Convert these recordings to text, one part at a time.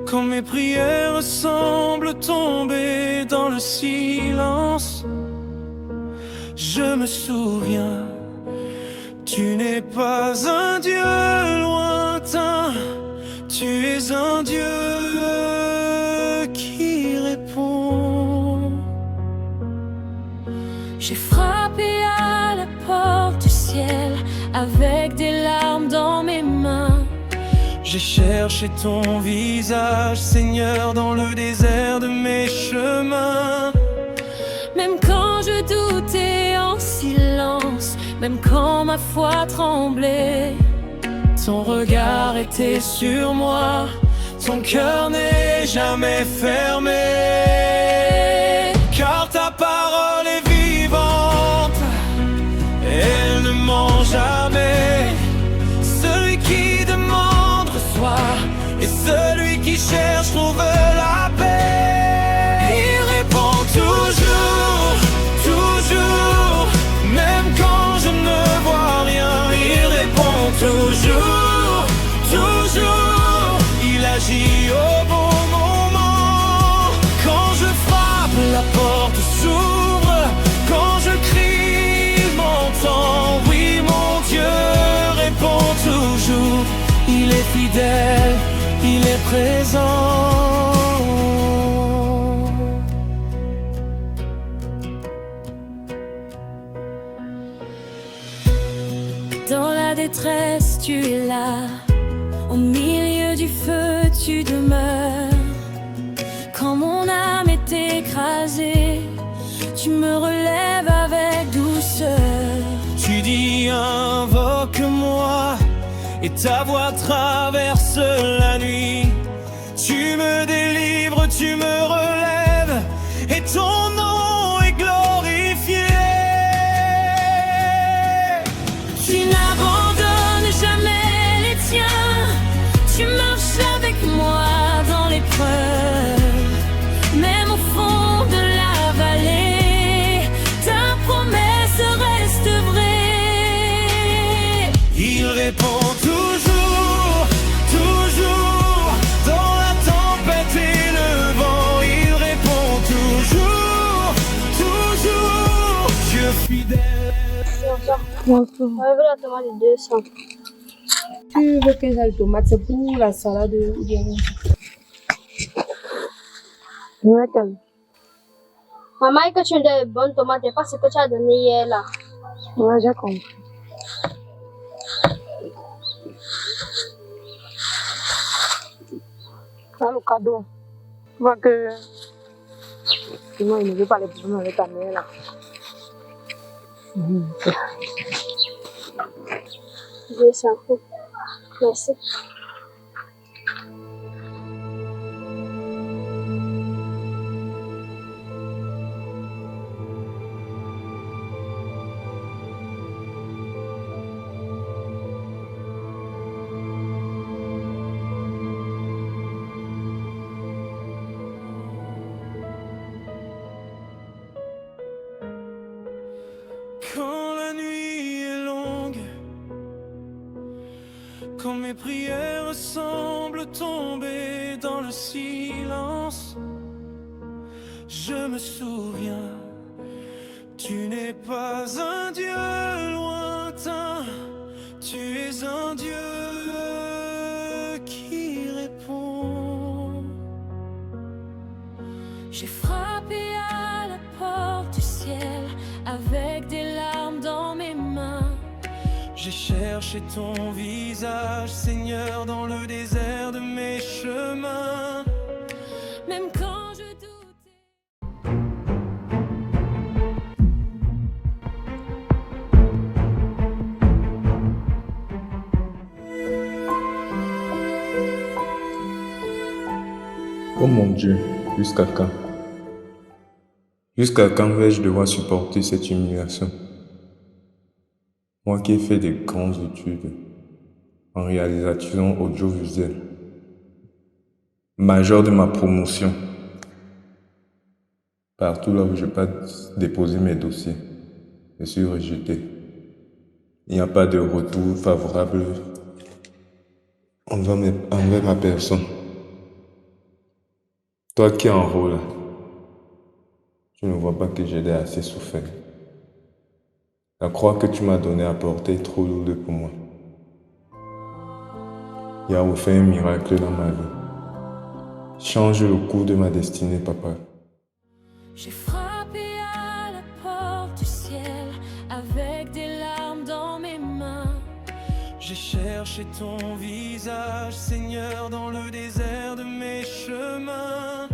Quand mes prières semblent tomber dans le silence, je me souviens, tu n'es pas un Dieu lointain, tu es un Dieu qui répond. J'ai frappé à la porte du ciel avec des larmes dans mes mains. J'ai cherché ton visage, Seigneur, dans le désert de mes chemins. Même quand je doutais en silence, même quand ma foi tremblait, ton regard était sur moi, ton cœur n'est jamais fermé. Car ta parole est vivante, elle ne ment jamais. Celui qui demande reçoit, et celui qui cherche trouve la paix. Il répond toujours, toujours, même quand je ne vois rien. Il répond toujours, toujours, il agit au bon moment. Quand je frappe, la porte s'ouvre. Quand je crie, il m'entend. Oui, mon Dieu répond toujours. Il est fidèle, il est présent. dans la détresse tu es là, au milieu du feu tu demeures. Quand mon âme est écrasée, tu me relèves avec douceur. Tu dis invoque-moi, et ta voix traverse la nuit. Tu me délivres, tu me relèves, et ton nom est glorifié. Tu n'abandonnes jamais les tiens, tu marches avec moi dans l'épreuve. Même au fond de la vallée, ta promesse reste vraie. Il répond toujours, toujours, dans la tempête et le vent. Il répond toujours, toujours, Dieu fidèle. Enlève la tomate de 200. Tu veux que j'aille tomate, c'est pour la salade ou bien Maman, que tu as de bonnes tomates, et pas ce que tu as donné hier là. Ouais, j'ai compris. Dans le cadeau, tu vois que sinon il ne veut pas les problèmes avec ta mère là. Je s'en fous. Merci. Quand la nuit est longue, quand mes prières semblent tomber dans le silence, je me souviens, tu n'es pas un Dieu lointain, tu es un Dieu qui répond. J'ai frappé à la porte du ciel avec des larmes dans mes mains. J'ai cherché ton visage, Seigneur, dans le désert de mes chemins. Même quand je doutais. Oh mon Dieu, jusqu'à quand? Jusqu'à quand vais-je devoir supporter cette humiliation? Moi qui ai fait des grandes études en réalisation audiovisuelle, major de ma promotion, partout là où je passe déposer mes dossiers, je suis rejeté. Il n'y a pas de retour favorable envers ma personne. Toi qui es en rôle, tu ne vois pas que j'ai assez souffert. La croix que tu m'as donnée à porter est trop lourde pour moi. Yahweh, fais un miracle dans ma vie. Change le cours de ma destinée, papa. J'ai frappé à la porte du ciel avec des larmes dans mes mains. J'ai cherché ton visage, Seigneur, dans le désert de mes chemins.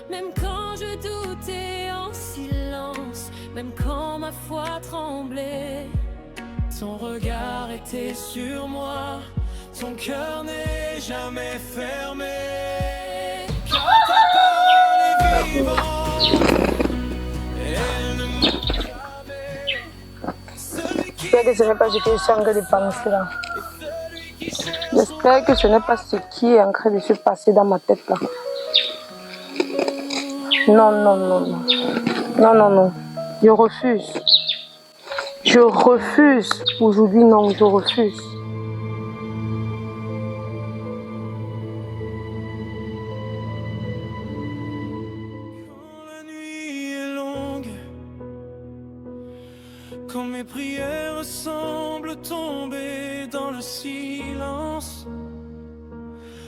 Même quand je doutais en silence, même quand ma foi tremblait, Ton regard était sur moi, ton cœur n'est jamais fermé. Car ta parole est vivante, elle ne meurt jamais. Celui qui J'espère que ce n'est pas ce que je suis en train de penser là. cherche J'espère que ce n'est pas ce qui est en train de se passer dans ma tête là. Non, non, non, non. Non, non, non. Je refuse. Je refuse. Aujourd'hui, non, je refuse. quand la nuit est longue, quand mes prières semblent tomber dans le silence,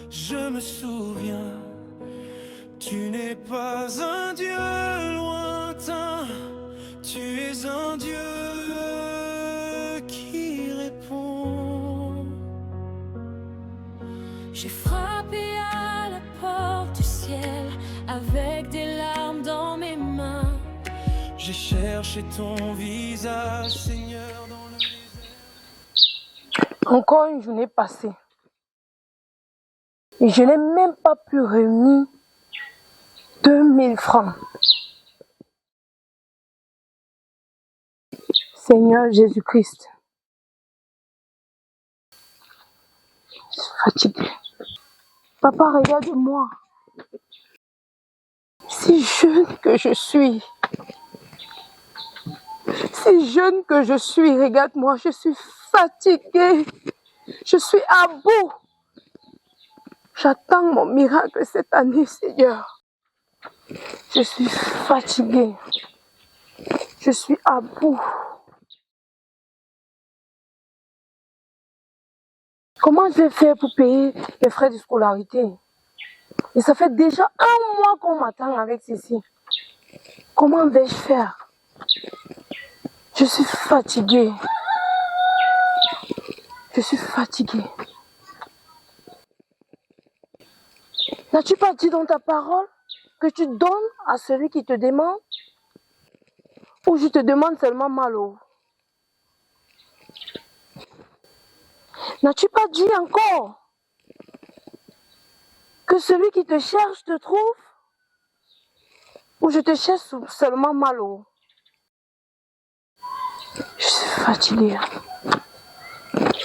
je me souviens, tu n'es pas un Dieu lointain, tu es un Dieu qui répond. j'ai frappé à la porte du ciel avec des larmes dans mes mains. J'ai cherché ton visage, Seigneur, dans le désert. Encore une journée passée. Et je n'ai même pas pu réunir 2000 francs. Seigneur Jésus-Christ, je suis fatiguée. Papa, regarde-moi. Si jeune que je suis, regarde-moi, je suis fatiguée. Je suis à bout. J'attends mon miracle cette année, Seigneur. Je suis fatiguée. Je suis à bout. Comment je vais faire pour payer les frais de scolarité? Et ça fait déjà 1 mois qu'on m'attend avec ceci. Comment vais-je faire? Je suis fatiguée. Je suis fatiguée. N'as-tu pas dit dans ta parole que tu donnes à celui qui te demande? Ou je te demande seulement mal au? N'as-tu pas dit encore que celui qui te cherche te trouve? Ou je te cherche seulement mal au? Je suis fatiguée.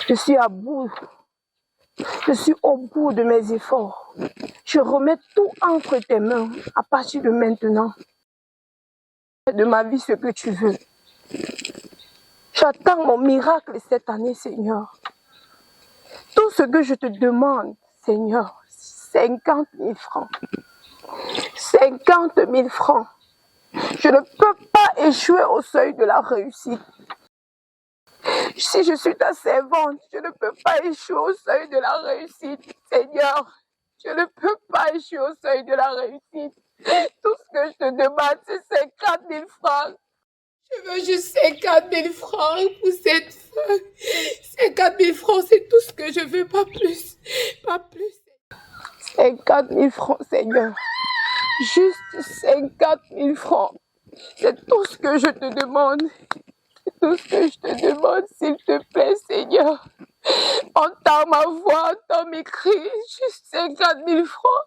Je suis à bout. Je suis au bout de mes efforts. Je remets tout entre tes mains à partir de maintenant. Fais de ma vie ce que tu veux. J'attends mon miracle cette année, Seigneur. Tout ce que je te demande, Seigneur, 50 000 francs. 50 000 francs. Je ne peux pas échouer au seuil de la réussite. Si je suis ta servante, je ne peux pas échouer au seuil de la réussite, Seigneur. Je ne peux pas échouer au seuil de la réussite. Tout ce que je te demande, c'est 50 000 francs. Je veux juste 50 000 francs pour cette fin. 50 000 francs, c'est tout ce que je veux, pas plus. Pas plus. 50 000 francs, Seigneur. Juste 50 000 francs. C'est tout ce que je te demande. C'est tout ce que je te demande, s'il te plaît, Seigneur. Entends ma voix, entends mes cris. Juste 50 000 francs.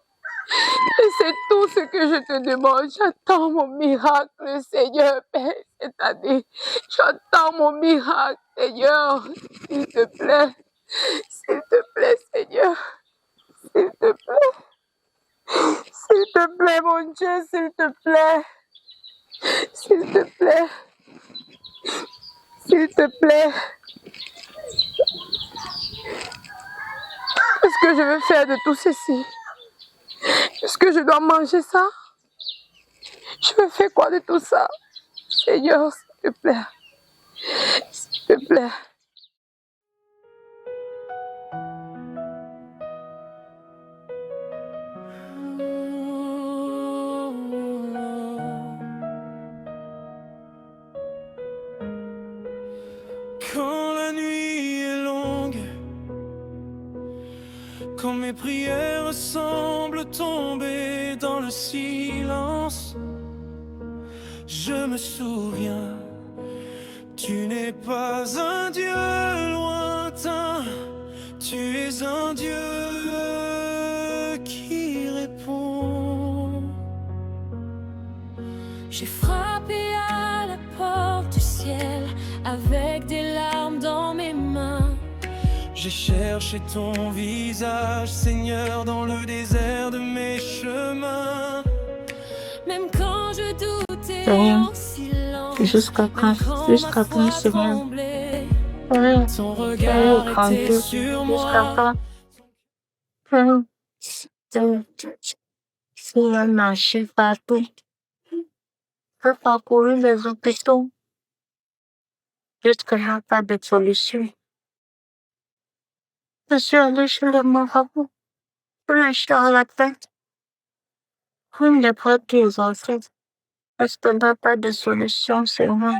Et c'est tout ce que je te demande. J'attends mon miracle, Seigneur, Père, cette année. J'attends mon miracle, Seigneur. S'il te plaît. S'il te plaît, Seigneur. S'il te plaît. S'il te plaît, mon Dieu, s'il te plaît. S'il te plaît. S'il te plaît. Qu'est-ce que je vais faire de tout ceci? Qu'est-ce Puisque je dois manger ça, je me fais quoi de tout ça? Seigneur, s'il te plaît. S'il te plaît. Quand la nuit est longue, quand mes prières semblent tomber dans le silence, je me souviens, tu n'es pas un Dieu lointain, tu es un Dieu qui répond. J'ai frappé à la porte du ciel avec des larmes dans mes mains. J'ai cherché ton visage, Seigneur, dans le désert de mes chemins. Même quand je doutais Seigneur, en silence, jusqu'à quand, Seigneur? Père, Ton Père, regard grand était Dieu, sur jusqu'à moi. quand? Père, Seigneur, marcher partout. Je parcourir les hôpitaux. Jusque-là, pas de solution. Je suis allé chez le marabout pour le charlatan. Il n'est pas plus en fait. Parce qu'on n'a pas de solution, Seigneur.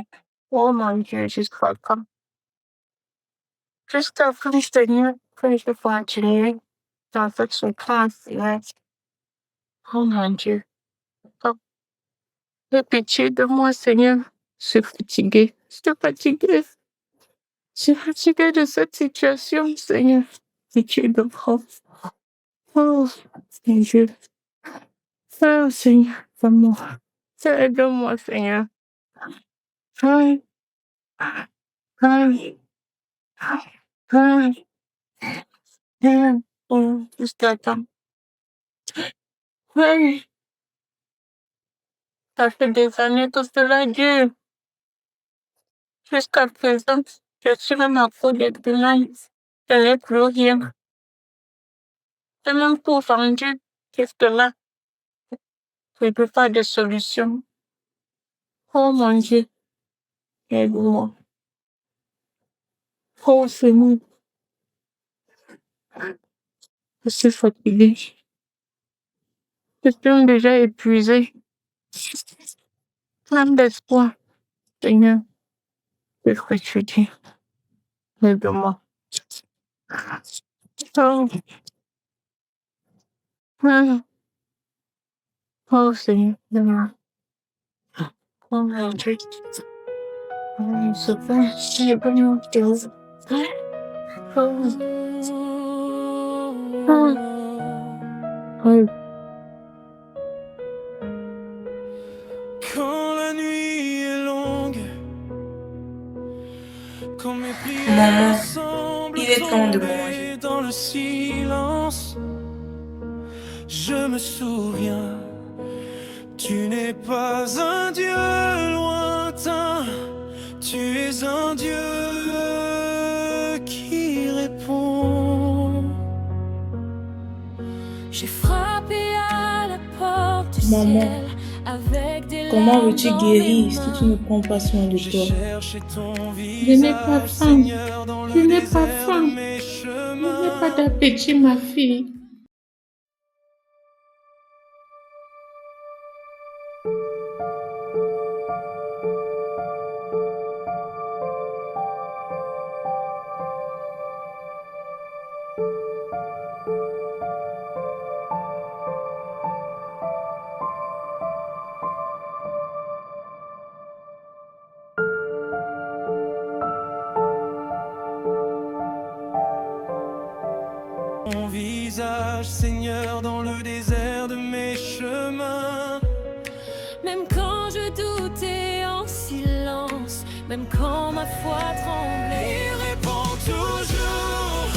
Oh mon Dieu, jusqu'à quand? Jusqu'à quand, Seigneur, que je peux continuer dans cette souffrance, Seigneur? Oh mon Dieu. Oh, aie pitié de moi, Seigneur. Je suis fatiguée. Je suis fatiguée. Je suis fatiguée de cette situation, Seigneur. Pitié de moi. Oh, mon Dieu. Oh, Seigneur, aide-moi. Aide-moi, Seigneur. Aide. Aide. Aide. Aide. Oh, jusqu'à temps. Aide. Ça fait des années que cela dure. Jusqu'à présent, je suis même à court de bilan. Je n'ai plus rien. J'ai même tout vendu. Jusque-là, je ne peux pas de solution. Oh mon Dieu, aide-moi. Oh Seigneur, je suis fatiguée. Je suis déjà épuisée. Plein d'espoir. Seigneur, qu'est-ce que tu dis? Aide-moi. Oh, oh, oh Seigneur, aide-moi. Oh mon Dieu. Oh, c'est bon, c'est bon, Dieu. Oh, oh. Quand la nuit est longue, quand mes prières Maman, semblent il est temps de tomber manger. dans le silence, je me souviens, tu n'es pas un Dieu lointain, tu es un Dieu qui répond. J'ai frappé à la porte du Maman, ciel avec des comment larmes veux-tu dans guérir mes si mains. tu ne prends pas soin de J'ai toi? cherché ton Je n'ai pas visage, faim. Seigneur, dans Je le n'ai pas désert faim. de mes Je n'ai pas chemins. d'appétit, ma fille. Ton visage, Seigneur, dans le désert de mes chemins. Même quand je doutais en silence, même quand ma foi tremblait. Il répond toujours,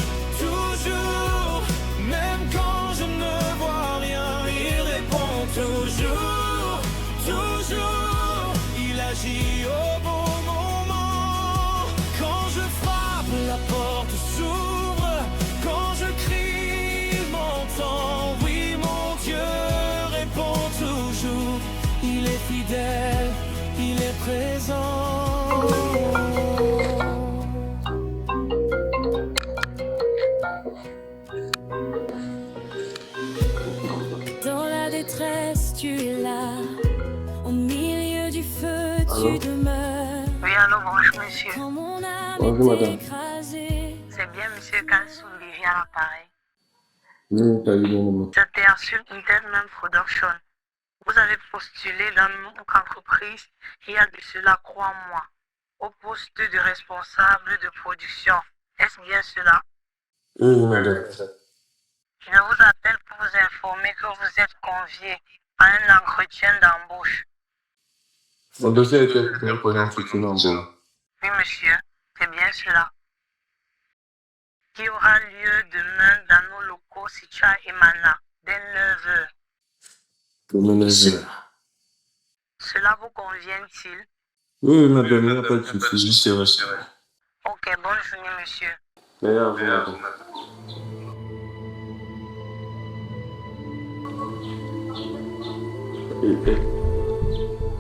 toujours, même quand je ne vois rien. Il répond toujours, toujours, il agit au bon moment. Quand je frappe, la porte s'ouvre. Quand je crie, il m'entend. Oui, mon Dieu tu es là. Au milieu du feu, tu demeures. Oui, allô, bonjour monsieur. Quand mon âme Bonjour, est madame. écrasée, C'est bien monsieur Kalsou Lévy à l'appareil. Oui, t'as eu mon moment. C'était sur Internet Production. Vous avez postulé dans notre entreprise il y a de cela 3 mois au poste de responsable de production. Est-ce bien cela? Oui, madame. Je vous appelle pour vous informer que vous êtes convié à un entretien d'embauche. Mon dossier a été fait pour un entretien en bon. Oui monsieur, c'est bien cela. Qui aura lieu demain dans nos locaux situés à Emana, dès 9h. Le ménage. Cela vous convient-il? Oui, madame, il n'y a pas de souci, j'y serai. Ok, bonne journée monsieur. Mais à vous, madame.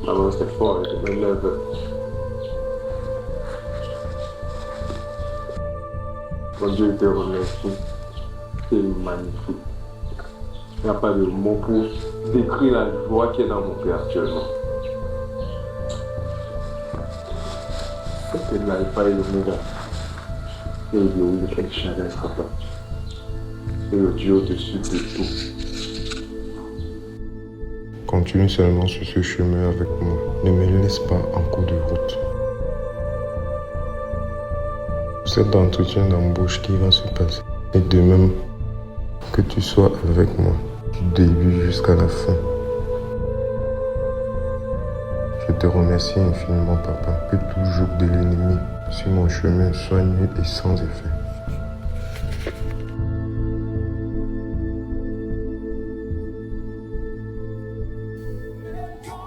Alors, c'est fort, il est 9h. Mon Dieu te remercie. C'est magnifique. Il n'y a pas de mots pour décrire la joie qui est dans mon cœur actuellement. C'est l'alpha et l'oméga. C'est le El Shaddai, papa. C'est le Dieu au-dessus de tout. Continue seulement sur ce chemin avec moi. Ne me laisse pas en cours de route. Cet entretien d'embauche qui va se passer. Et de même que tu sois avec moi du début jusqu'à la fin. Je te remercie infiniment, papa, que tout joug de l'ennemi sur mon chemin soit nul et sans effet.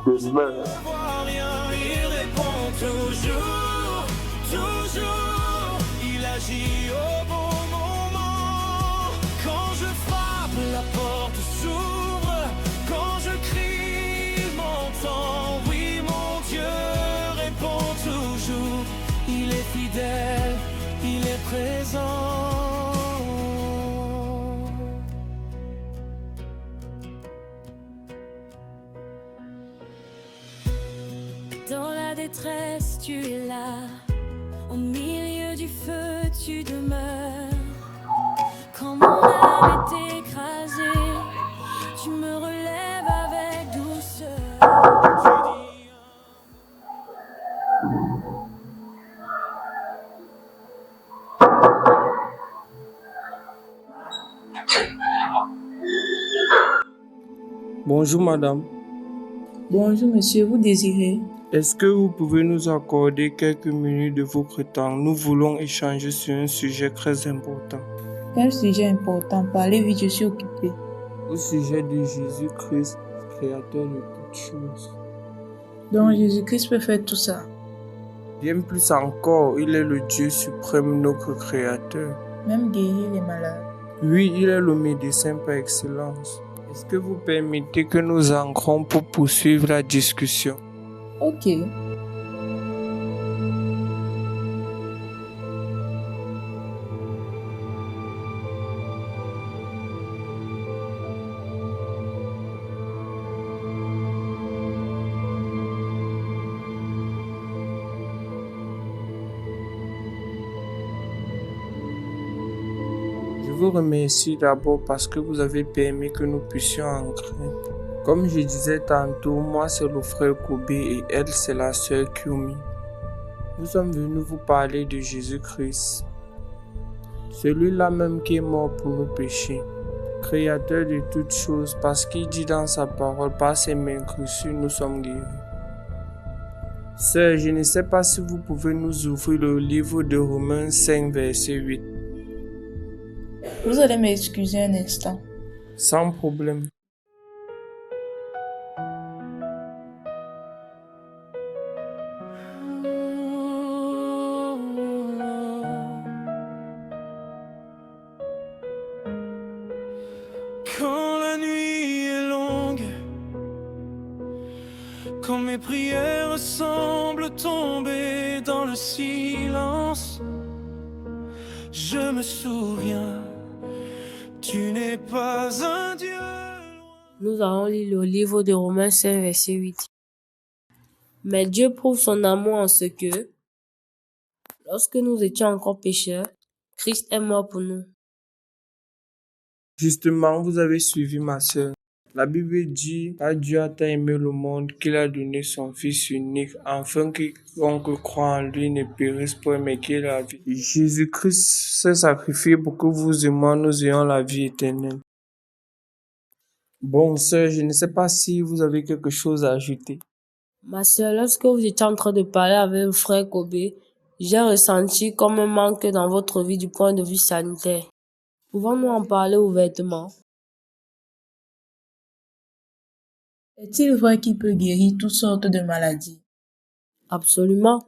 Demain. voit rien, il répond toujours, toujours. Il agit au bon moment. Quand je frappe, la porte s'ouvre. Quand je crie, il m'entend. Oui, mon Dieu répond toujours. Il est fidèle, il est présent. dans la détresse, tu es là. Au milieu du feu, tu demeures. Quand mon âme est écrasée, tu me relèves avec douceur. Bonjour madame, Bonjour monsieur, vous désirez? est-ce que vous pouvez nous accorder quelques minutes de votre temps? Nous voulons échanger sur un sujet très important. Quel sujet important? Parlez vite, je suis occupée. Au sujet de Jésus-Christ, créateur de toutes choses. Donc Jésus-Christ peut faire tout ça. Bien plus encore, il est le Dieu suprême, notre créateur. Même guérir les malades. Oui, il est le médecin par excellence. Est-ce que vous permettez que nous entrons pour poursuivre la discussion? Ok. Je vous remercie d'abord parce que vous avez permis que nous puissions entrer. Comme je disais tantôt, moi c'est le frère Kobe et elle c'est la sœur Kyumi. Nous sommes venus vous parler de Jésus-Christ. Celui-là même qui est mort pour nos péchés. Créateur de toutes choses parce qu'il dit dans sa parole, par ses mains cruciées nous sommes guéris. Sœur, je ne sais pas si vous pouvez nous ouvrir le livre de Romains 5 verset 8. Vous allez m'excuser un instant. Sans problème. Quand la nuit est longue, quand mes prières semblent tomber dans le silence, je me souviens, tu n'es pas un Dieu. Nous allons lire le livre de Romains 5, verset 8. Mais Dieu prouve son amour en ce que, lorsque nous étions encore pécheurs, Christ est mort pour nous. Justement, vous avez suivi ma sœur. La Bible dit, car Dieu a tant aimé le monde qu'il a donné son Fils unique, afin que quiconque croit en lui ne périsse point, mais qu'il ait la vie. Jésus-Christ s'est sacrifié pour que vous et moi, nous ayons la vie éternelle. Bon, sœur, je ne sais pas si vous avez quelque chose à ajouter. Ma sœur, lorsque vous étiez en train de parler avec le frère Kobe, j'ai ressenti comme un manque dans votre vie du point de vue sanitaire. Pouvons-nous en parler ouvertement? Est-il vrai qu'il peut guérir toutes sortes de maladies? Absolument.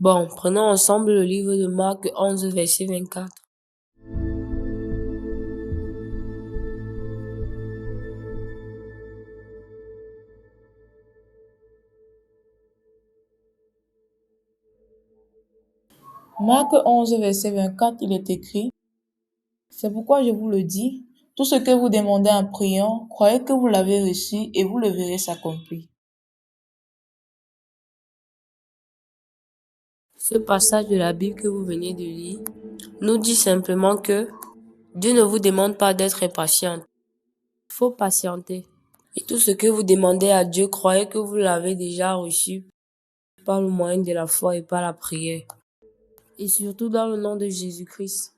Bon, prenons ensemble le livre de Marc 11, verset 24. Marc 11, verset 24, il est écrit, « C'est pourquoi je vous le dis, tout ce que vous demandez en priant, croyez que vous l'avez reçu et vous le verrez s'accomplir. » Ce passage de la Bible que vous venez de lire nous dit simplement que Dieu ne vous demande pas d'être impatient. Il faut patienter. Et tout ce que vous demandez à Dieu, croyez que vous l'avez déjà reçu par le moyen de la foi et par la prière. Et surtout dans le nom de Jésus-Christ.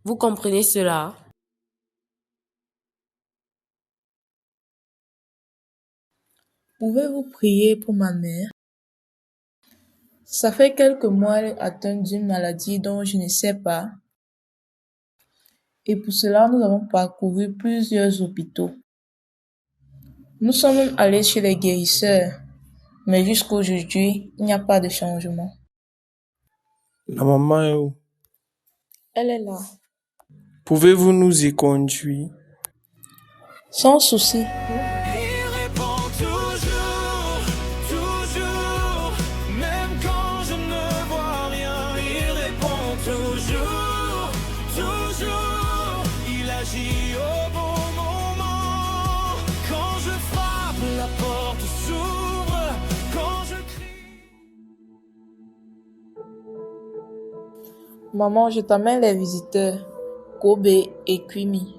Vous comprenez cela? Pouvez-vous prier pour ma mère? Ça fait quelques mois elle est atteinte d'une maladie dont je ne sais pas. Et pour cela, nous avons parcouru plusieurs hôpitaux. Nous sommes même allés chez les guérisseurs, mais jusqu'aujourd'hui, il n'y a pas de changement. La maman est où? Elle est là. Pouvez-vous nous y conduire? Sans souci. Il répond toujours, toujours, même quand je ne vois rien. Il répond toujours, toujours. Il agit au bon moment. Quand je frappe, la porte s'ouvre. Quand je crie. Maman, je t'amène les visiteurs, Kobe et Kwimi.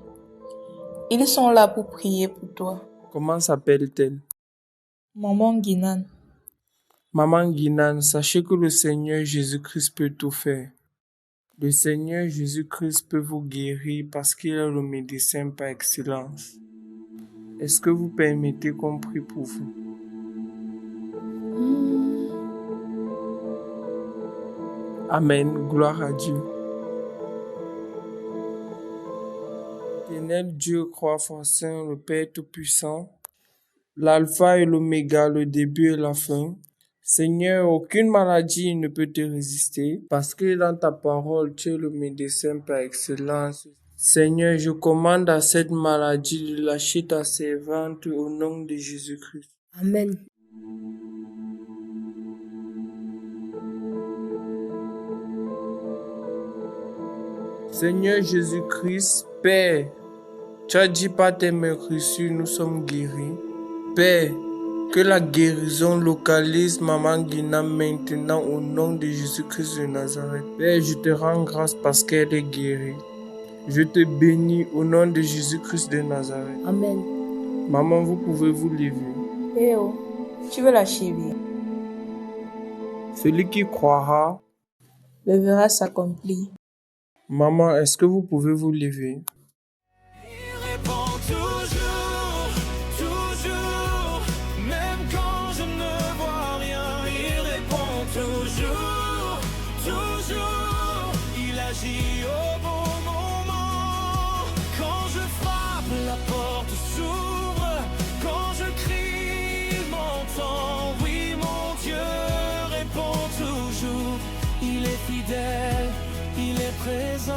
Ils sont là pour prier pour toi. Comment s'appelle-t-elle? Maman Guinan. Maman Guinan, sachez que le Seigneur Jésus-Christ peut tout faire. Le Seigneur Jésus-Christ peut vous guérir parce qu'il est le médecin par excellence. Est-ce que vous permettez qu'on prie pour vous? Amen, gloire à Dieu. Éternel Dieu, croix fort saint, le Père Tout-Puissant, l'alpha et l'oméga, le début et la fin. Seigneur, aucune maladie ne peut te résister parce que dans ta parole, tu es le médecin par excellence. Seigneur, je commande à cette maladie de lâcher ta servante au nom de Jésus-Christ. Amen. Seigneur Jésus-Christ, Père, tu as dit par tes merveilles, nous sommes guéris. Père, que la guérison localise Maman Guina maintenant au nom de Jésus-Christ de Nazareth. Père, je te rends grâce parce qu'elle est guérie. Je te bénis au nom de Jésus-Christ de Nazareth. Amen. Maman, vous pouvez vous lever. Eh oh, tu veux la chérie. Celui qui croira, Le verra s'accomplir. maman, est-ce que vous pouvez vous lever? Il répond toujours, toujours, même quand je ne vois rien. Il répond toujours, toujours. Il agit au bon moment. Quand je frappe, la porte s'ouvre. Quand je crie, il m'entend. Oui, mon Dieu répond toujours. Il est fidèle, il est présent.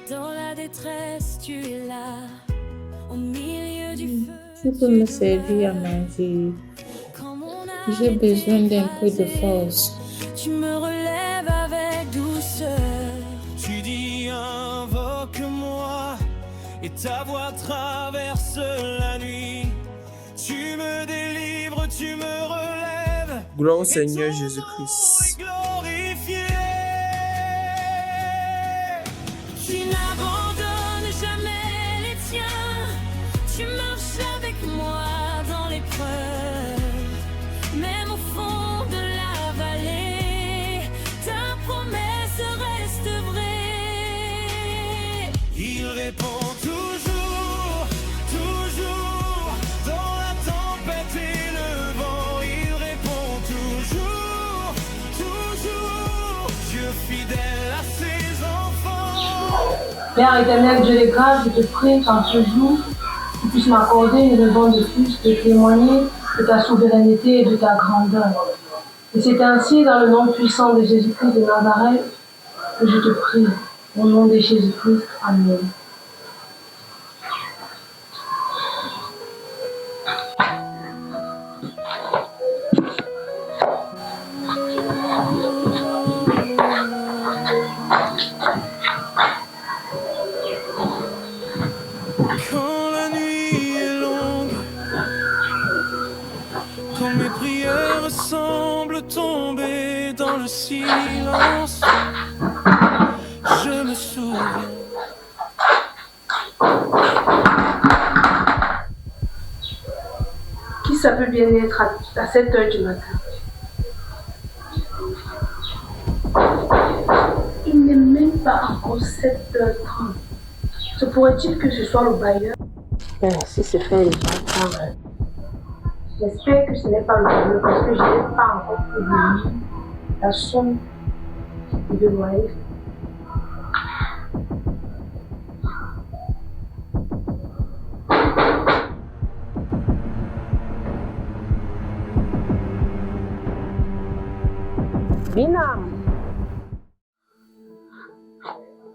Dans la détresse, tu es là, au milieu du feu. Tu peux me servir à manger. Quand mon J'ai besoin d'un peu de force. Tu me relèves avec douceur. Tu dis invoque-moi et ta voix traverse la nuit. Tu me délivres, tu me relèves. Gloire au Seigneur Jésus-Christ. Glorifié. Tu n'abandonnes jamais les tiens. Tu marches avec moi dans l'épreuve. Même au fond de la vallée, ta promesse reste vraie. Il répond toujours, toujours, dans la tempête et le vent. Il répond toujours, toujours, Dieu fidèle à ses enfants. Père éternel, Dieu des grâces, je te prie qu'en ce jour, tu puisses m'accorder une raison de plus de témoigner de ta souveraineté et de ta grandeur. Et c'est ainsi, dans le nom puissant de Jésus-Christ de Nazareth, que je te prie, au nom de Jésus-Christ. Amen. Quand la nuit est longue, quand mes prières semblent tomber dans le silence, je me souviens. Qui ça peut bien être à 7 heures du matin? Il n'est même pas encore 7h30. Se pourrait-il que ce soit le bailleur? Si c'est fait déjà tard. J'espère que ce n'est pas le bailleur parce que je n'ai pas encore prévenu la somme de loyer. Binam,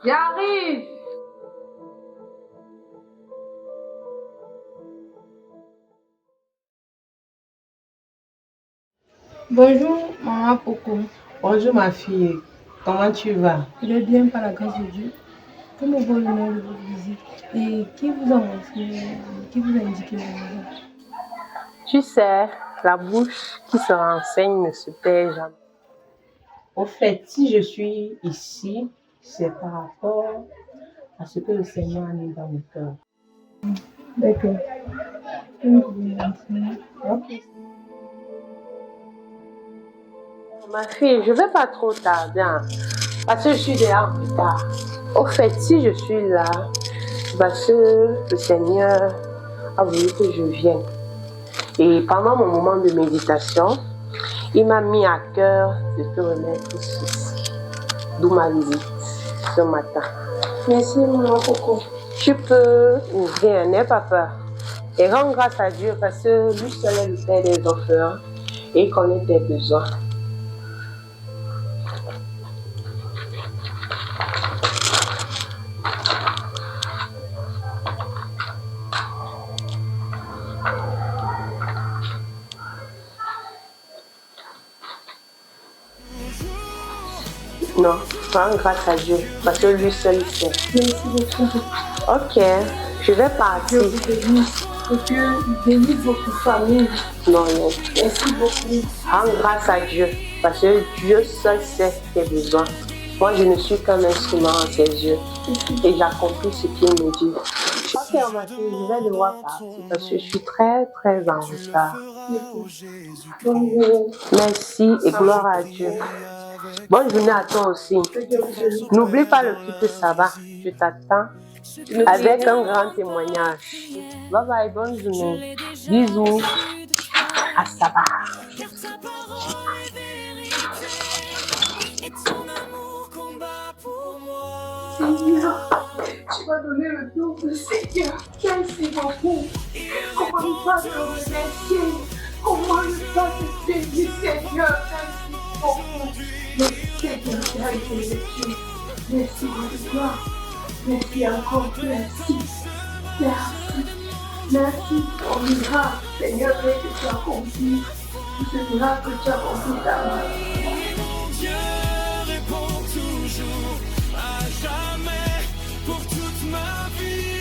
J'arrive! Bonjour, maman Poco. bonjour ma fille, comment tu vas? Je vais bien par la grâce de Dieu. Que me vaut l'honneur de votre visite? Et qui vous a montré, qui vous a indiqué la maison? Tu sais, la bouche qui se renseigne ne se perd jamais. Au fait, si je suis ici, c'est par rapport à ce que le Seigneur a mis dans mon cœur. D'accord. Vous pouvez rentrer. Ok. Ma fille, je ne vais pas trop tarder, hein, parce que je suis déjà en retard. Au fait, si je suis là, c'est parce que le Seigneur a voulu que je vienne. Et pendant mon moment de méditation, il m'a mis à cœur de te remettre ceci. D'où ma visite ce matin. Merci, maman Coco. Tu peux ouvrir, n'aie pas peur. Et rends grâce à Dieu parce que lui seul est le Père des orphelins et il connaît tes besoins. Non, rends grâce à Dieu, parce que lui seul sait. Merci beaucoup. Ok, je vais partir. Je vous bénisse. Que Dieu bénisse votre famille. Non, non. Merci beaucoup. Rends grâce à Dieu, parce que Dieu seul sait tes besoins. Moi, je ne suis qu'un instrument en ses yeux. Et j'accomplis ce qu'il me dit. Ok, ma fille, je vais devoir partir parce que je suis très, très en retard. Bonjour. Merci et gloire à Dieu. Bonne journée à toi aussi. N'oublie pas le culte sabbat. Je t'attends avec un grand témoignage. Bye bye, bonne journée. Bisous. À sabbat. Seigneur, tu m'as donné le double, Seigneur. Merci beaucoup. Comment ne pas te remercier? Comment ne pas te bénir, Seigneur? Merci beaucoup. Merci, Seigneur, tu as été le Dieu. Merci, mon gloire. Merci encore. Merci. Merci. Merci pour le miracle, Seigneur, que tu as accompli. C'est là que tu as compris ta main. Mon Dieu répond toujours, à jamais, pour toute ma vie.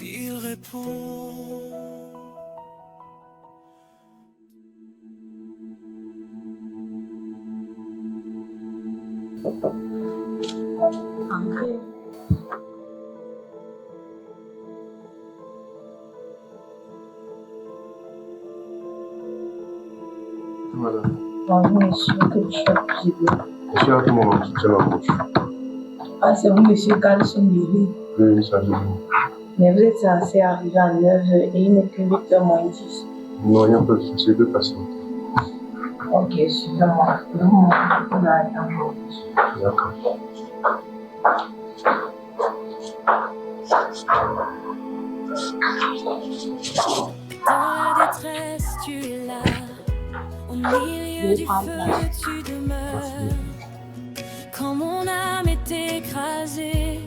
Il répond. André. Madame. Bonjour monsieur, que je sois possible. Monsieur, à tout moment, tu tiens la bouche. Ah, c'est vous monsieur Carlson Lévy. Oui, il s'agit de vous. Mais vous êtes censé arriver à 9h et il n'est que 8h moins 10. Non, il n'y a pas de souci, je peux patienter. Ok, suivez-moi. On va attendre. D'accord. Dans la détresse, tu es là. Au milieu du feu, tu demeures. Quand mon âme est écrasée,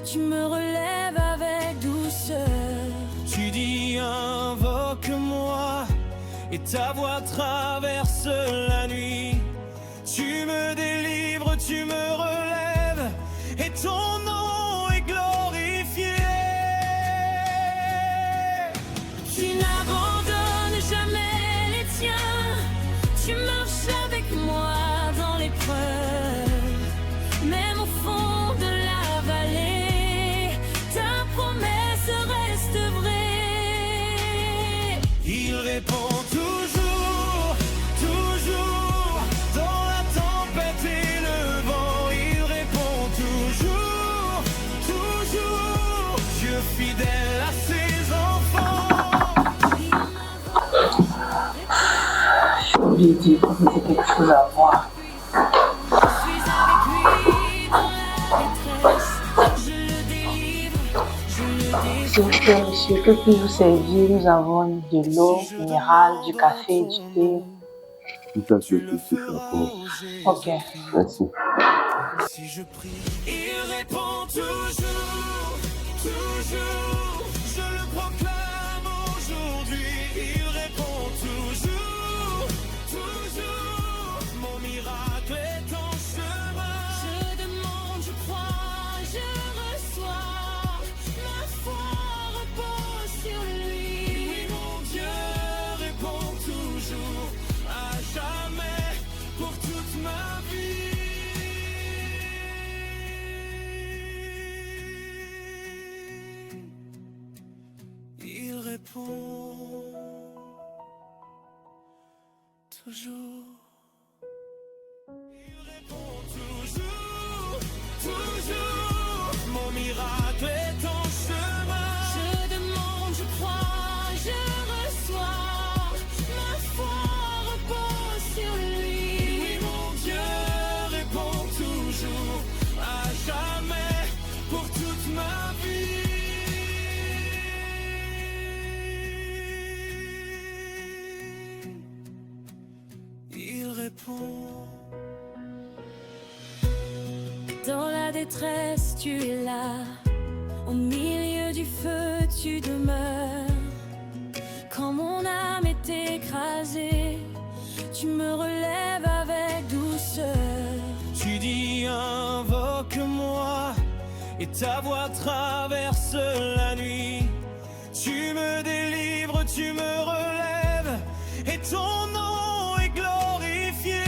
tu me relèves avec douceur. Tu dis invoque-moi et ta voix traverse la nuit. Tu me délivres, tu me relèves et ton nom est glorifié. Tu n'abandonnes jamais les tiens. Tu marches avec moi dans l'épreuve. Même au fond de la vallée, ta promesse reste vraie. Il répond toujours, toujours, dans la tempête et le vent. Il répond toujours, toujours, Dieu fidèle à ses enfants. J'ai oublié de dire que vous avez quelque chose à voir. Je suis avec lui dans la détresse. Je le délivre, je le défends. S'il vous plaît, monsieur, que puis-je vous servir? Nous avons de l'eau minérale, du café, du thé. Tout à fait, tout c'est d'accord. Ok. Merci. Si je prie, il répond toujours, toujours. Je le proclame aujourd'hui. Il répond toujours, toujours. Mon miracle est en chemin. Je demande, je crois, je reçois. Ma foi repose sur lui. Oui, mon Dieu répond toujours, à jamais, pour toute ma vie. Il répond toujours. Il répond toujours, toujours. Mon miracle est en chemin. Je demande, je crois, je reçois. Ma foi repose sur lui. Oui, mon Dieu répond toujours, à jamais, pour toute ma vie. Il répond. Dans la détresse, tu es là. Au milieu du feu, tu demeures. Quand mon âme est écrasée, tu me relèves avec douceur. Tu dis invoque-moi et ta voix traverse la nuit. Tu me délivres, tu me relèves et ton nom est glorifié.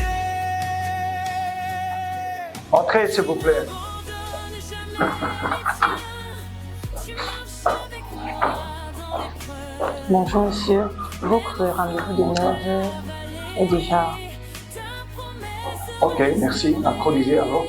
Entrez, s'il vous plaît. N'abandonne jamais les tiens. Tu marches avec moi dans l'épreuve. Bonjour monsieur, votre rendez-vous de 9h est déjà. Ok, merci. Applaudissez alors.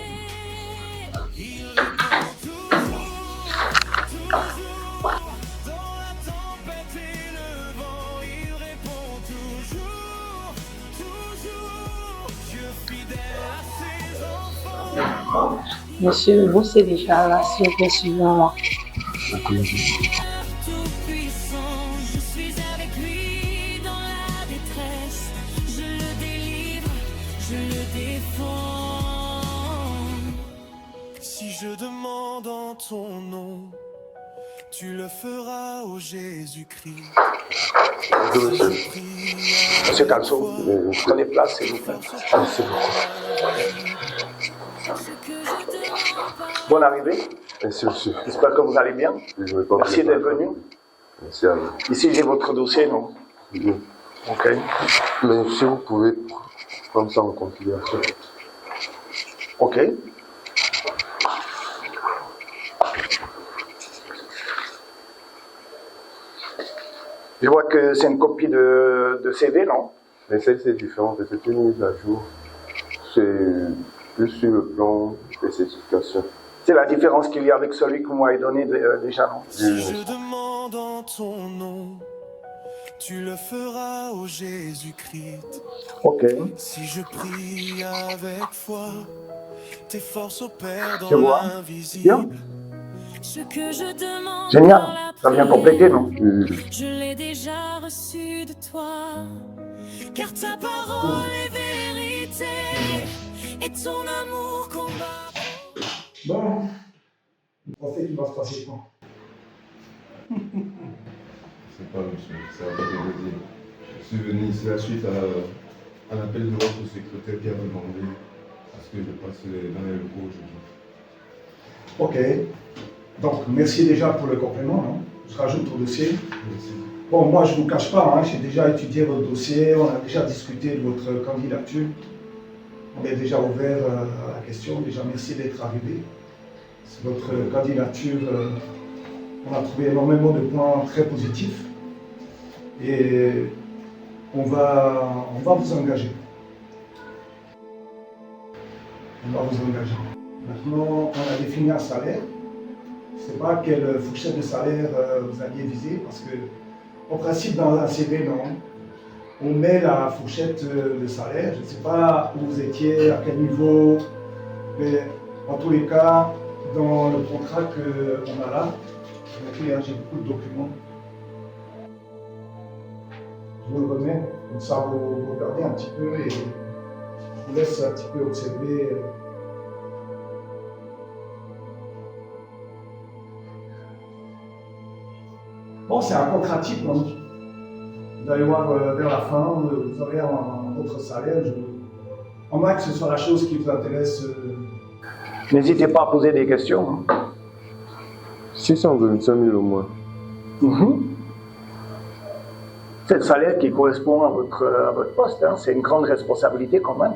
Monsieur, vous c'est déjà là, s'il vous plaît, suivez-moi. Tout-puissant, je suis avec lui dans la détresse. Je le délivre, je le défends. Si je demande en ton nom, Tu le feras au Jésus-Christ. Bonjour, monsieur. Monsieur Calso, prenez place, s'il vous plaît. Merci beaucoup. Bonne arrivée. Merci, monsieur. J'espère que vous allez bien. Je vais pas Merci d'être venu. Merci à vous. Ici, j'ai votre dossier, non? Oui. Ok. Mais si vous pouvez prendre ça en considération. Ok. Je vois que c'est une copie de CV, non? Mais celle-ci est différente, c'est une mise à jour. C'est plus sur le plan des certifications. C'est la différence qu'il y a avec celui que vous m'avez donné déjà, non? Si je demande en ton nom, tu le feras au Jésus-Christ. Ok. Si je prie avec foi, tes forces opèrent Je dans vois. l'invisible. Bien. Ce que je demande Génial. par la Ça vient prière, compléter, non? je l'ai déjà reçu de toi, car ta parole est vérité et ton amour combat. Bon, le prophète, il va se passer quand? C'est pas, monsieur, c'est à vous de le dire. Je suis venu ici à la suite à l'appel de votre secrétaire qui a demandé à ce que je passe dans les locaux aujourd'hui. Ok. Donc, merci déjà pour le complément. Hein. Je rajoute au dossier. Merci. Bon, moi, je ne vous cache pas, hein, j'ai déjà étudié votre dossier, on a déjà discuté de votre candidature. On est déjà ouvert à la question. Déjà, merci d'être arrivé. C'est votre candidature, on a trouvé énormément de points très positifs. Et on va vous engager. On va vous engager. Maintenant, on a défini un salaire. Je ne sais pas quelle fourchette de salaire vous alliez viser, parce que, en principe, dans un CV, non, on met la fourchette de salaire. Je ne sais pas où vous étiez, à quel niveau, mais en tous les cas, dans le contrat qu'on a là, j'ai beaucoup de documents. Je vous le remets, comme ça vous regardez un petit peu et je vous laisse un petit peu observer. Bon, c'est un contrat type, non? Vous allez voir vers la fin, vous aurez un autre salaire. En moins que ce soit la chose qui vous intéresse. N'hésitez pas à poser des questions. 625 000 au mois. C'est le salaire qui correspond à votre poste. Hein. C'est une grande responsabilité quand même.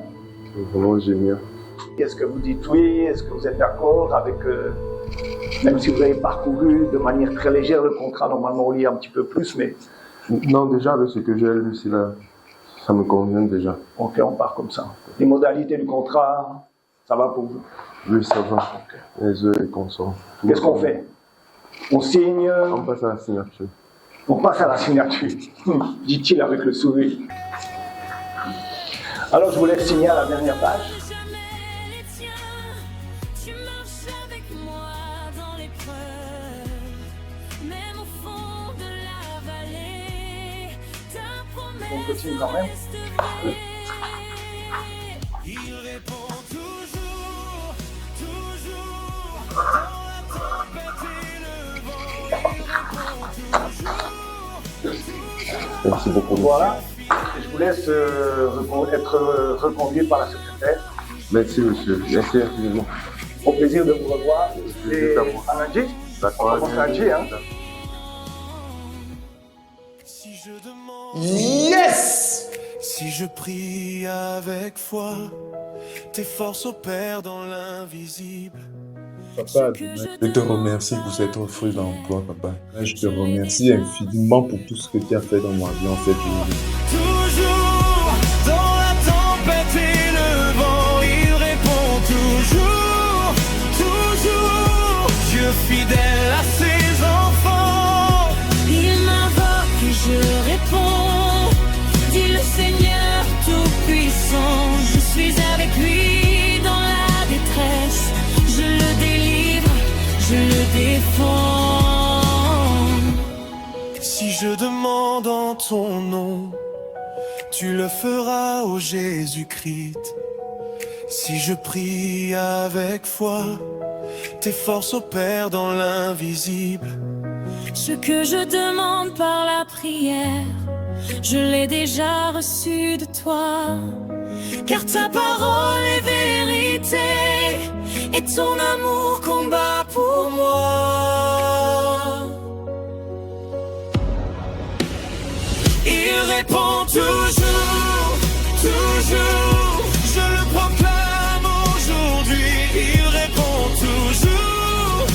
C'est vraiment génial. Est-ce que vous dites oui? Est-ce que vous êtes d'accord avec... même si vous avez parcouru de manière très légère le contrat, normalement on lit un petit peu plus, mais... Non, déjà avec ce que j'ai lu ici, là, ça me convient déjà. Ok, on part comme ça. Les modalités du contrat, ça va pour vous? Oui, ça va. Okay. Les heures et consorts. Qu'est-ce qu'on fait? On signe... On passe à la signature. On passe à la signature, dit-il avec le sourire. Alors je vous laisse signer à la dernière page. On continue quand même. Il répond toujours, toujours, dans la tempête et le vent. Il répond toujours. Merci beaucoup. Voilà. Je vous laisse être reconduit par la secrétaire. Merci, monsieur. Merci infiniment. Au plaisir de vous revoir. Et à lundi. D'accord. On commence lundi, hein. Yes! Si je prie avec foi, tes forces opèrent dans l'invisible. Papa, je te remercie pour cette offre d'emploi, papa. Je te remercie infiniment pour tout ce que tu as fait dans ma vie en cette journée. Toujours dans la tempête et le vent, il répond toujours, toujours. Dieu fidèle à ses enfants. Il m'invoque et je réponds, dit le Seigneur Tout-Puissant. Je suis avec lui dans la détresse, je le délivre, je le défends. Si je demande en ton nom, tu le feras au Jésus-Christ. Si je prie avec foi, tes forces opèrent dans l'invisible. Ce que je demande par la prière, je l'ai déjà reçu de toi. Car ta parole est vérité, et ton amour combat pour moi. Il répond toujours, toujours, je le proclame aujourd'hui. Il répond toujours,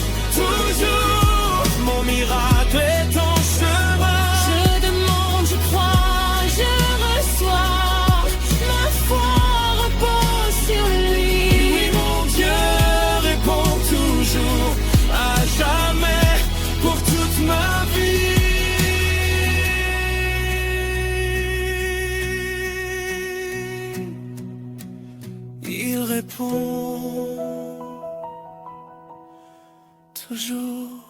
toujours, mon miracle est en chemin. Je demande, je crois, je reçois, ma foi repose sur lui. Oui, mon Dieu répond toujours, à jamais, pour toute ma vie. Il répond toujours.